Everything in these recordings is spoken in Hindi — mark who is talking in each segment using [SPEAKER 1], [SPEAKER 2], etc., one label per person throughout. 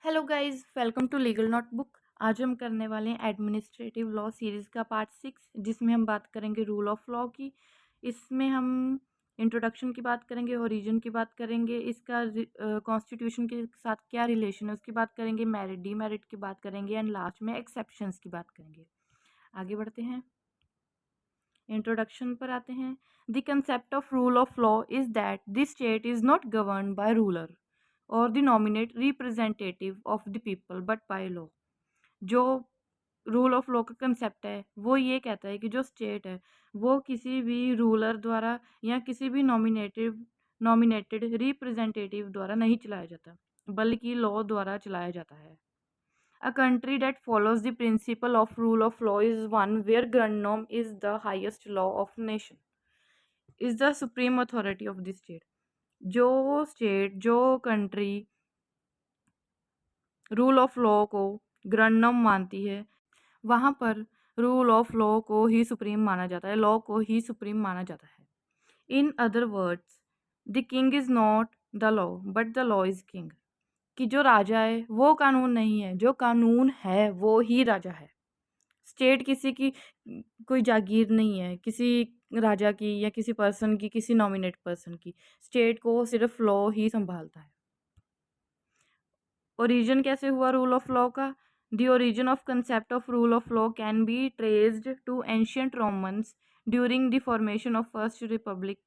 [SPEAKER 1] Hello guys, welcome to Legal Notebook. आज हम करने वाले हैं एडमिनिस्ट्रेटिव लॉ सीरीज़ का पार्ट 6, जिसमें हम बात करेंगे रूल ऑफ लॉ की। इसमें हम इंट्रोडक्शन की बात करेंगे, ओरिजिन की बात करेंगे, इसका कॉन्स्टिट्यूशन के साथ क्या रिलेशन है उसकी बात करेंगे, मेरिट डीमेरिट की बात करेंगे एंड लास्ट में एक्सेप्शंस की बात करेंगे। आगे बढ़ते हैं, इंट्रोडक्शन पर आते हैं। The concept of rule of law is that this state is not govern by ruler और the nominate representative of the people but by law. जो रूल ऑफ लॉ का कंसेप्ट है वो ये कहता है कि जो स्टेट है वो किसी भी रूलर द्वारा या किसी भी नॉमिनेटेड रिप्रेजेंटेटिव द्वारा नहीं चलाया जाता, बल्कि लॉ द्वारा चलाया जाता है। A country that follows the principle of rule of law is one where Grandnom is the highest law of nation, is the supreme authority of the state. जो कंट्री रूल ऑफ लॉ को ग्रंडम मानती है, वहाँ पर रूल ऑफ लॉ को ही सुप्रीम माना जाता है, लॉ को ही सुप्रीम माना जाता है। In other words, the king is not the law but the law is king. कि जो राजा है वो कानून नहीं है, जो कानून है वो ही राजा है। स्टेट किसी की कोई जागीर नहीं है, किसी राजा की या किसी पर्सन की, किसी नॉमिनेट पर्सन की। स्टेट को सिर्फ लॉ ही संभालता है। ओरिजिन कैसे हुआ रूल ऑफ लॉ का? The origin of concept of rule of law can be traced to ancient Romans during the formation of first republic.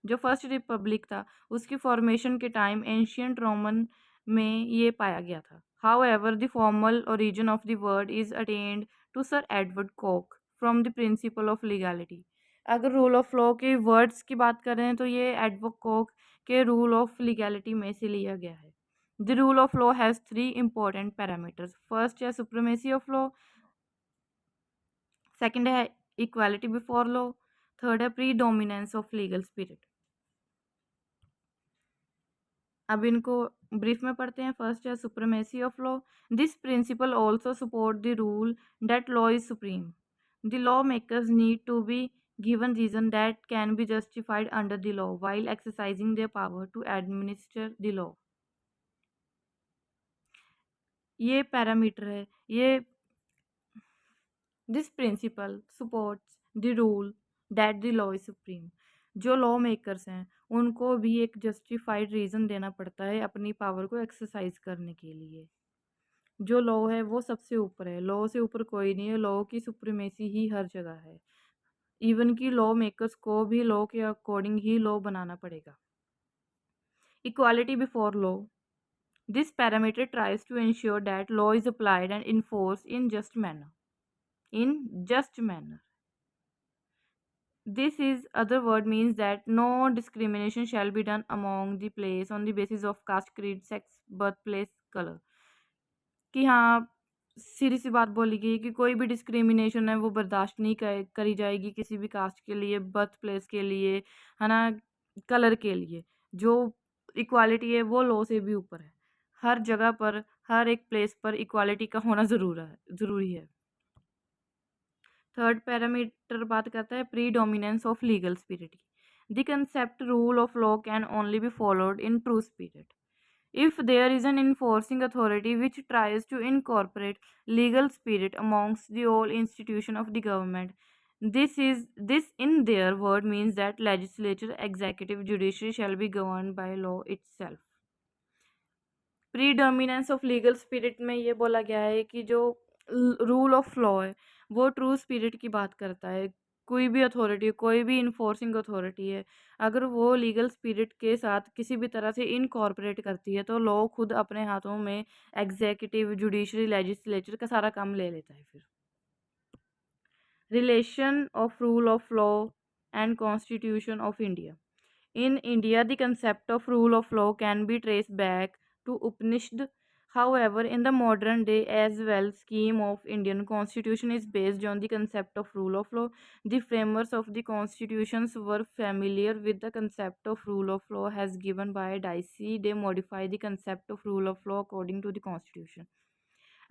[SPEAKER 1] जो फर्स्ट रिपब्लिक था उसकी फॉर्मेशन के टाइम एंशियंट रोमन में ये पाया गया था। However the formal origin of the word is attend to sir Edward Coke from the principle of legality. अगर रूल ऑफ लॉ के वर्ड्स की बात करें तो ये एडवर्ड कॉक के रूल ऑफ लीगैलिटी में से लिया गया है। The rule of law has three important parameters. First है सुप्रीमेसी ऑफ लॉ, सेकंड है इक्वालिटी बिफोर लॉ, थर्ड है pre dominance of legal spirit. अब इनको ब्रीफ में पढ़ते हैं। फर्स्ट है supremacy of law. This principle also support the rule that law is supreme. The law makers need to be given reason that can be justified under the law while exercising their power to administer the law। ये पैरामीटर है, ये this principle supports the rule that the law is supreme. जो लॉ मेकर्स हैं उनको भी एक जस्टिफाइड रीज़न देना पड़ता है अपनी पावर को एक्सरसाइज करने के लिए। जो लॉ है वो सबसे ऊपर है, लॉ से ऊपर कोई नहीं है, लॉ की सुप्रीमेसी ही हर जगह है। इवन कि लॉ मेकर्स को भी लॉ के अकॉर्डिंग ही लॉ बनाना पड़ेगा। Equality before law. This parameter tries to ensure that law is applied and enforce in just manner. In just manner, this is other word means that no discrimination shall be done among the place on the basis of caste, creed, sex, birthplace, color। कि हाँ, सीधी सी बात बोली गई कि कोई भी डिस्क्रिमिनेशन है वो बर्दाश्त नहीं करी जाएगी किसी भी कास्ट के लिए, बर्थ प्लेस के लिए, है ना, कलर के लिए। जो इक्वालिटी है वो लॉ से भी ऊपर है। हर जगह पर, हर एक प्लेस पर इक्वालिटी का होना ज़रूरी है। थर्ड पैरामीटर बात करता है pre dominance of legal spirit की। The concept rule of law can only be followed in true spirit if there is an enforcing authority which tries to incorporate legal spirit amongst the all institution of the government. This in their word means that legislature, executive, judiciary shall be governed by law itself। Predominance of legal spirit में ये बोला गया है कि जो रूल ऑफ लॉ है वो ट्रू स्पिरिट की बात करता है। कोई भी अथॉरिटी, कोई भी इन्फोर्सिंग अथॉरिटी है, अगर वो लीगल स्पिरिट के साथ किसी भी तरह से इनकॉर्पोरेट करती है तो लॉ खुद अपने हाथों में एग्जीक्यूटिव, जुडिशरी, लेजिस्लेचर का सारा काम ले लेता है। फिर relation of rule of law and constitution of India. In India, the concept of rule of law can be traced back to Upanishad. However, in the modern day as well, scheme of Indian constitution is based on the concept of rule of law. The framers of the constitutions were familiar with the concept of rule of law as given by Dicey. They modify the concept of rule of law according to the constitution.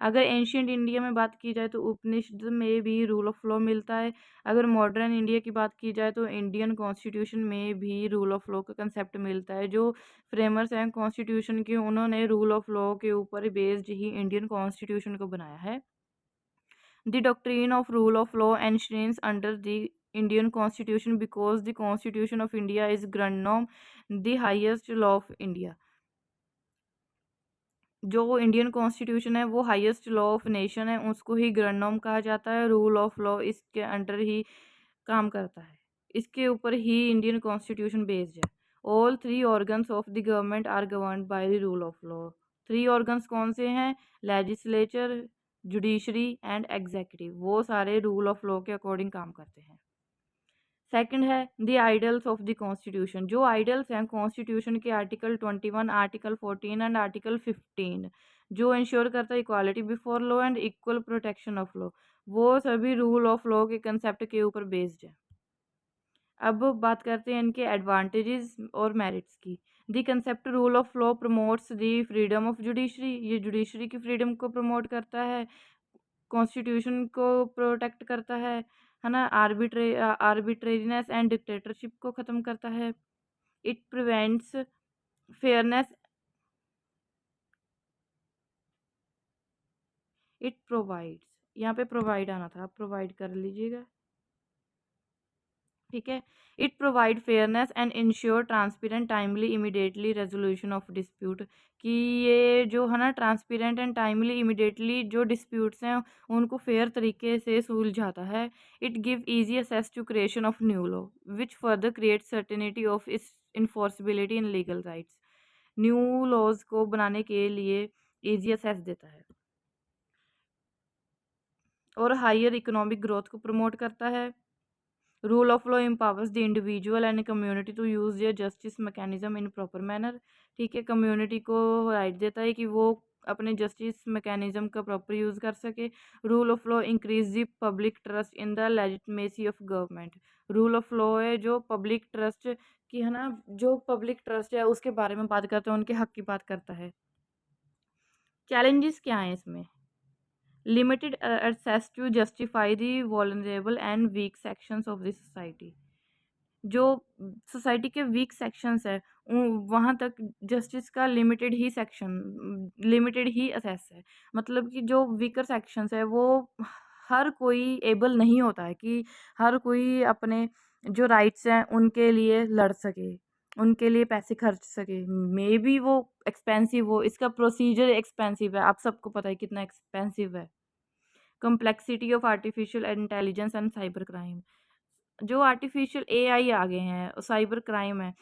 [SPEAKER 1] अगर एंशियंट इंडिया में बात की जाए तो उपनिषद में भी रूल ऑफ लॉ मिलता है। अगर मॉडर्न इंडिया की बात की जाए तो इंडियन कॉन्स्टिट्यूशन में भी रूल ऑफ लॉ का कंसेप्ट मिलता है। जो फ्रेमर्स हैं कॉन्स्टिट्यूशन के, उन्होंने रूल ऑफ लॉ के ऊपर बेस्ड ही इंडियन कॉन्स्टिट्यूशन को बनाया है। The doctrine of rule of law enshrines under the Indian constitution because the constitution of India is grand norm, the highest law of India. जो इंडियन कॉन्स्टिट्यूशन है वो हाईएस्ट लॉ ऑफ नेशन है, उसको ही ग्रैंड नॉर्म कहा जाता है। रूल ऑफ लॉ इसके अंडर ही काम करता है, इसके ऊपर ही इंडियन कॉन्स्टिट्यूशन बेस्ड है। All three organs of the government are governed by the rule of law. Three organs कौन से हैं? लेजिस्लेचर, जुडिशरी एंड एग्जीक्यूटिव, वो सारे रूल ऑफ लॉ के अकॉर्डिंग काम करते हैं। सेकंड है the ideals of the constitution. जो आइडल्स हैं कॉन्स्टिट्यूशन के आर्टिकल 21, आर्टिकल 14 एंड आर्टिकल 15, जो इंश्योर करता है equality before law and equal protection of law, वो सभी रूल ऑफ लॉ के कंसेप्ट के ऊपर बेस्ड है। अब बात करते हैं इनके एडवांटेजेस और मेरिट्स की। The concept rule of law promotes the freedom of judiciary, ये जुडिशरी की फ्रीडम को प्रमोट करता है, कॉन्स्टिट्यूशन को प्रोटेक्ट करता है ना, आर्बिट्रेरीनेस एंड डिक्टेटरशिप को ख़त्म करता है। It prevents fairness, it provides, यहाँ पे प्रोवाइड आना था, प्रोवाइड कर लीजिएगा, ठीक है। It provide fairness and ensure transparent timely immediately resolution of dispute, कि ये जो है ना ट्रांसपेरेंट एंड टाइमली इमीडिएटली जो डिस्प्यूट्स हैं उनको फेयर तरीके से सुलझाता है। It give easy access to creation of new law which further create certainty of is enforceability in legal rights. New laws को बनाने के लिए इजी असेस देता है और हायर इकोनॉमिक ग्रोथ को प्रमोट करता है। Rule of law empowers the individual and community to use their justice mechanism in proper manner, ठीक है। कम्युनिटी को राइट देता है कि वो अपने जस्टिस मैकेनिज्म का प्रॉपर यूज़ कर सके। Rule of law increase the public trust in the legitimacy of government. Rule of law है जो पब्लिक ट्रस्ट की है ना, जो पब्लिक ट्रस्ट है उसके बारे में बात करता है, उनके हक की बात करता है। चैलेंजेस क्या हैं इसमें? Limited access to justify the vulnerable and weak sections of the society। जो सोसाइटी के वीक सेक्शंस है वहाँ तक जस्टिस का लिमिटेड ही सेक्शन, लिमिटेड ही असेस है। मतलब कि जो वीकर सेक्शंस है वो हर कोई एबल नहीं होता है कि हर कोई अपने जो राइट्स हैं उनके लिए लड़ सके, उनके लिए पैसे खर्च सके। मे बी वो एक्सपेंसिव हो, इसका प्रोसीजर एक्सपेंसिव है, आप सबको पता है कितना एक्सपेंसिव है। Complexity of artificial intelligence and cyber crime, जो आर्टिफिशियल एआई आ गए हैं, साइबर क्राइम है,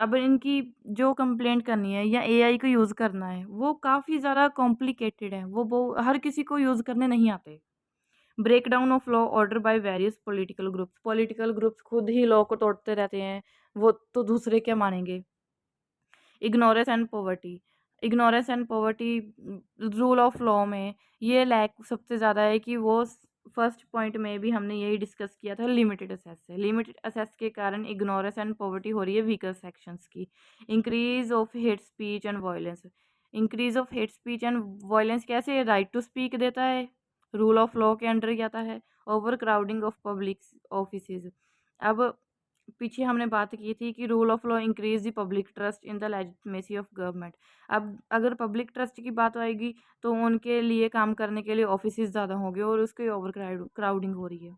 [SPEAKER 1] अब इनकी जो कंप्लेंट करनी है या एआई को यूज़ करना है वो काफ़ी ज़्यादा कॉम्प्लिकेटेड है, वो हर किसी को यूज़ करने नहीं आते। Break down of law order by various political groups खुद ही लॉ को तोड़ते रहते हैं, वो तो दूसरे क्या मानेंगे। Ignorance and poverty, ignorance and poverty rule of law में ये लैक सबसे ज़्यादा है कि वो फर्स्ट पॉइंट में भी हमने यही डिस्कस किया था, लिमिटेड असेस से। लिमिटेड असेस के कारण इग्नोरेंस एंड पॉवर्टी हो रही है वीकर सेक्शंस की। Increase of hate speech and violence, increase of hate speech and violence कैसे? राइट टू स्पीक देता है, रूल ऑफ लॉ के अंडर ही आता है। Over crowding of public offices, अब पीछे हमने बात की थी कि rule of law increase the public trust in the legitimacy of government. अब अगर पब्लिक ट्रस्ट की बात आएगी तो उनके लिए काम करने के लिए ऑफिसेज ज़्यादा होंगे और उसकी ओवर क्राउडिंग हो रही है।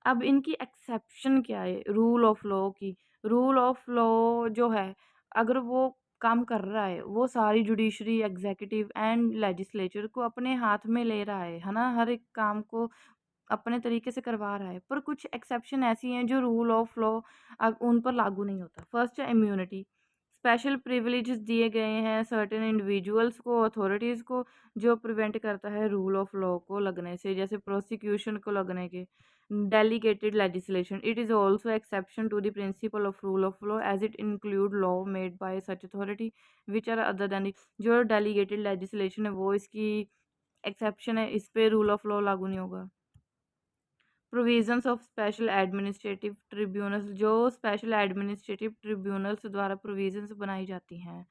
[SPEAKER 1] अब इनकी एक्सेप्शन क्या है रूल ऑफ लॉ की? रूल ऑफ लॉ जो है अगर वो काम कर रहा है, वो सारी जुडिशरी, एग्जीक्यूटिव एंड लेजिस्लेचर को अपने हाथ में ले रहा है ना, हर एक काम को अपने तरीके से करवा रहा है। पर कुछ एक्सेप्शन ऐसी हैं जो रूल ऑफ लॉ उन पर लागू नहीं होता। फर्स्ट है इम्यूनिटी, स्पेशल प्रिविलेजेस दिए गए हैं सर्टेन इंडिविजुअल्स को, अथॉरिटीज़ को, जो प्रिवेंट करता है रूल ऑफ लॉ को लगने से, जैसे प्रोसिक्यूशन को लगने के। Delegated legislation, it is also exception to the principle of rule of law as it include law made by such authority which are other than. जो डेलीगेटेड लेजिस्लेशन है वो इसकी एक्सेप्शन है, इस पे रूल ऑफ लॉ लागू नहीं होगा। Provisions of special administrative tribunals, जो स्पेशल एडमिनिस्ट्रेटिव ट्रिब्यूनल्स द्वारा प्रोविजंस बनाई जाती हैं,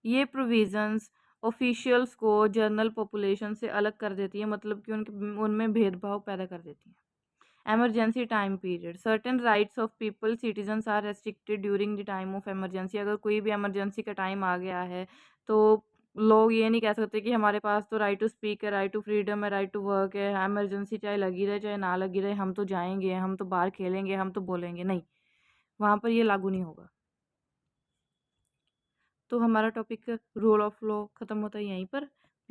[SPEAKER 1] ये प्रोविजंस ऑफिशियल्स को जनरल पॉपुलेशन से अलग कर देती है, मतलब कि उनके उनमें भेदभाव पैदा कर देती है। Emergency time period, certain rights of people citizens are restricted during the time of emergency. अगर कोई भी इमरजेंसी का टाइम आ गया है तो लोग ये नहीं कह सकते कि हमारे पास तो राइट टू स्पीक है, राइट टू फ्रीडम है, राइट टू वर्क है, इमरजेंसी चाहे लगी रहे चाहे ना लगी रहे, हम तो जाएंगे, हम तो बाहर खेलेंगे, हम तो बोलेंगे। नहीं, वहाँ पर ये लागू नहीं होगा। तो हमारा टॉपिक रूल ऑफ लॉ ख़त्म होता है यहीं पर।